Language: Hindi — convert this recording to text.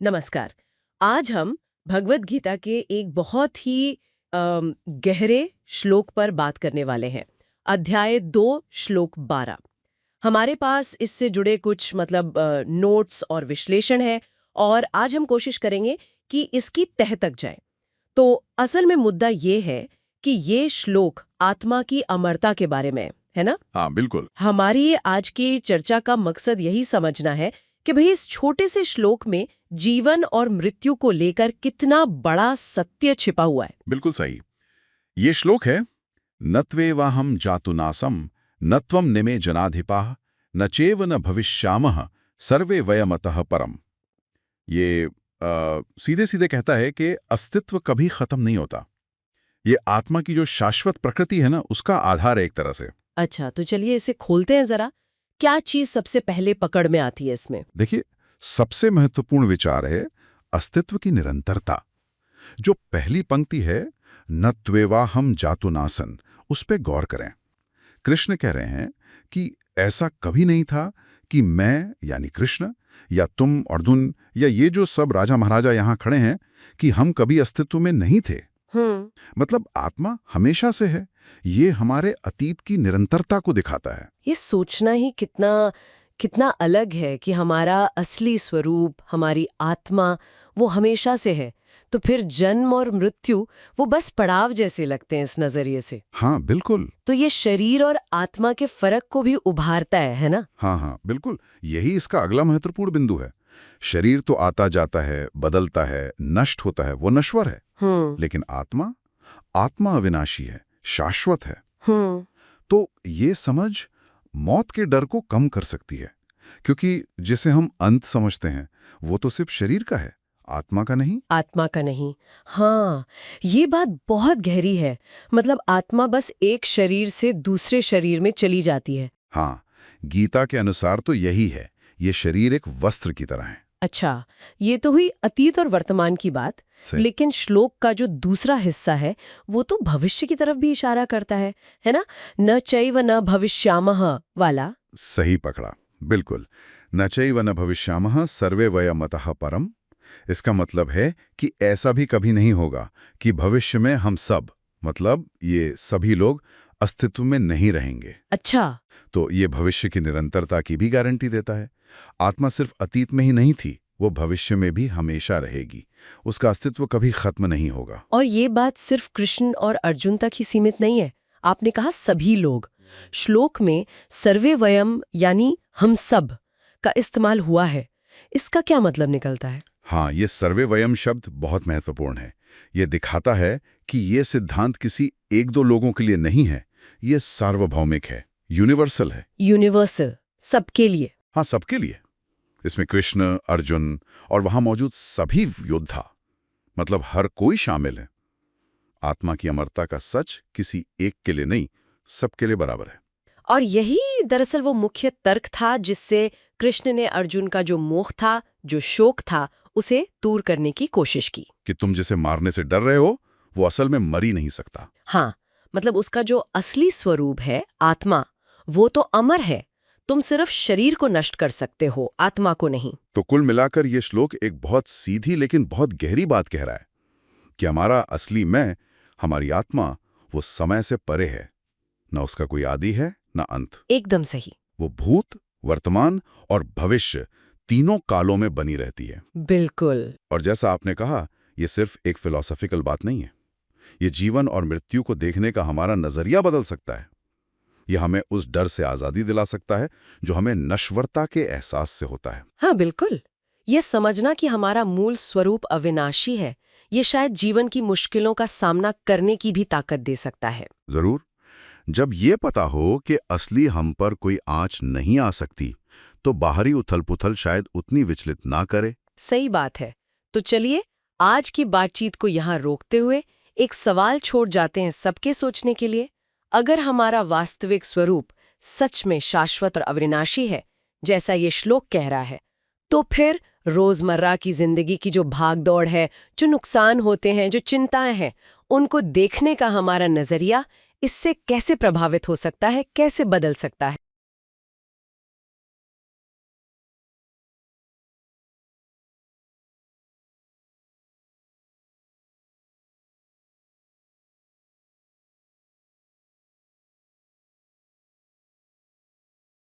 नमस्कार। आज हम भगवत गीता के एक बहुत ही गहरे श्लोक पर बात करने वाले हैं। अध्याय 2 श्लोक 12। हमारे पास इससे जुड़े कुछ नोट्स और विश्लेषण है और आज हम कोशिश करेंगे कि इसकी तह तक जाएं। तो असल में मुद्दा ये है कि ये श्लोक आत्मा की अमरता के बारे में है ना? हाँ, बिल्कुल। हमारी ये आज की चर्चा का मकसद यही समझना है कि भाई इस छोटे से श्लोक में जीवन और मृत्यु को लेकर कितना बड़ा सत्य छिपा हुआ है। बिल्कुल सही। ये श्लोक है, नत्वेवाहम जातुनासम नत्वम निमे जनाधिपाः न चेव न भविष्यामः सर्वे वयमतः परम। ये सीधे सीधे कहता है कि अस्तित्व कभी खत्म नहीं होता। ये आत्मा की जो शाश्वत प्रकृति है ना, उसका आधार है एक तरह से। अच्छा, तो चलिए इसे खोलते हैं जरा। क्या चीज सबसे पहले पकड़ में आती है इसमें? देखिए, सबसे महत्वपूर्ण विचार है अस्तित्व की निरंतरता। जो पहली पंक्ति है, नत्वेवाहम जातुनासन, उस पे गौर करें। कृष्ण कह रहे हैं कि ऐसा कभी नहीं था कि मैं यानी कृष्ण या तुम अर्जुन या ये जो सब राजा महाराजा यहाँ खड़े हैं कि हम कभी अस्तित्व में नहीं थे। मतलब आत्मा हमेशा से है। ये हमारे अतीत की निरंतरता को दिखाता है। ये सोचना ही कितना कितना अलग है कि हमारा असली स्वरूप, हमारी आत्मा, वो हमेशा से है। तो फिर जन्म और मृत्यु वो बस पड़ाव जैसे लगते हैं इस नजरिए से। हाँ, बिल्कुल। तो ये शरीर और आत्मा के फर्क को भी उभारता है ना? हाँ, बिल्कुल। यही इसका अगला महत्वपूर्ण बिंदु है। शरीर तो आता जाता है, बदलता है, नष्ट होता है, वो नश्वर है। लेकिन आत्मा आत्मा अविनाशी है, शाश्वत है। तो ये समझ मौत के डर को कम कर सकती है, क्योंकि जिसे हम अंत समझते हैं वो तो सिर्फ शरीर का है, आत्मा का नहीं। आत्मा का नहीं। हाँ, ये बात बहुत गहरी है। मतलब आत्मा बस एक शरीर से दूसरे शरीर में चली जाती है। हाँ, गीता के अनुसार तो यही है। ये शरीर एक वस्त्र की तरह है। अच्छा, ये तो हुई अतीत और वर्तमान की बात। लेकिन श्लोक का जो दूसरा हिस्सा है वो तो भविष्य की तरफ भी इशारा करता है ना? न चैव न भविष्यामः वाला। सही पकड़ा, बिल्कुल। न चैव न भविष्यामः सर्वे वयमतः परम। इसका मतलब है कि ऐसा भी कभी नहीं होगा कि भविष्य में हम सब, मतलब ये सभी लोग, अस्तित्व में नहीं रहेंगे। अच्छा। तो ये भविष्य की निरंतरता की भी गारंटी देता है। आत्मा सिर्फ अतीत में ही नहीं थी, वो भविष्य में भी हमेशा रहेगी। उसका अस्तित्व कभी खत्म नहीं होगा। और ये बात सिर्फ कृष्ण और अर्जुन तक ही सीमित नहीं है। आपने कहा सभी लोग। श्लोक में सर्वे वयम यानी हम सब का इस्तेमाल हुआ है। इसका क्या मतलब निकलता है? हाँ, ये सर्वे वयम शब्द बहुत महत्वपूर्ण है। ये दिखाता है कि ये सिद्धांत किसी एक दो लोगों के लिए नहीं है, ये सार्वभौमिक है, यूनिवर्सल है। यूनिवर्सल, सबके लिए। हाँ, सबके लिए। इसमें कृष्ण, अर्जुन और वहां मौजूद सभी योद्धा, मतलब हर कोई शामिल है। आत्मा की अमरता का सच किसी एक के लिए नहीं, सबके लिए बराबर है। और यही दरअसल वो मुख्य तर्क था जिससे कृष्ण ने अर्जुन का जो मोह था, जो शोक था, उसे दूर करने की कोशिश की। कि तुम जिसे मारने से डर रहे हो वो असल में मर ही नहीं सकता। हाँ, मतलब उसका जो असली स्वरूप है आत्मा, वो तो अमर है। तुम सिर्फ शरीर को नष्ट कर सकते हो, आत्मा को नहीं। तो कुल मिलाकर ये श्लोक एक बहुत सीधी लेकिन बहुत गहरी बात कह रहा है कि हमारा असली मैं, हमारी आत्मा, वो समय से परे है। न उसका कोई आदि है, न अंत। एकदम सही। वो भूत, वर्तमान और भविष्य तीनों कालों में बनी रहती है। बिल्कुल। और जैसा आपने कहा, ये सिर्फ एक फिलॉसफिकल बात नहीं है। ये जीवन और मृत्यु को देखने का हमारा नजरिया बदल सकता है। ये हमें उस डर से आजादी दिला सकता है जो हमें नश्वरता के एहसास से होता है। हाँ, बिल्कुल। ये समझना कि हमारा मूल स्वरूप अविनाशी है, ये शायद जीवन की मुश्किलों का सामना करने की भी ताकत दे सकता है। जरूर। जब ये पता हो कि असली हम पर कोई आंच नहीं आ सकती, तो बाहरी उथल-पुथल शायद उतनी विचलित ना करे। सही बात है। तो चलिए, आज की बातचीत को यहाँ रोकते हुए एक सवाल छोड़ जाते हैं सबके सोचने के लिए। अगर हमारा वास्तविक स्वरूप सच में शाश्वत और अविनाशी है, जैसा ये श्लोक कह रहा है, तो फिर रोजमर्रा की जिंदगी की जो भाग-दौड़ है, जो नुकसान होते हैं, जो चिंताएं हैं, उनको देखने का हमारा नजरिया इससे कैसे प्रभावित हो सकता है, कैसे बदल सकता है?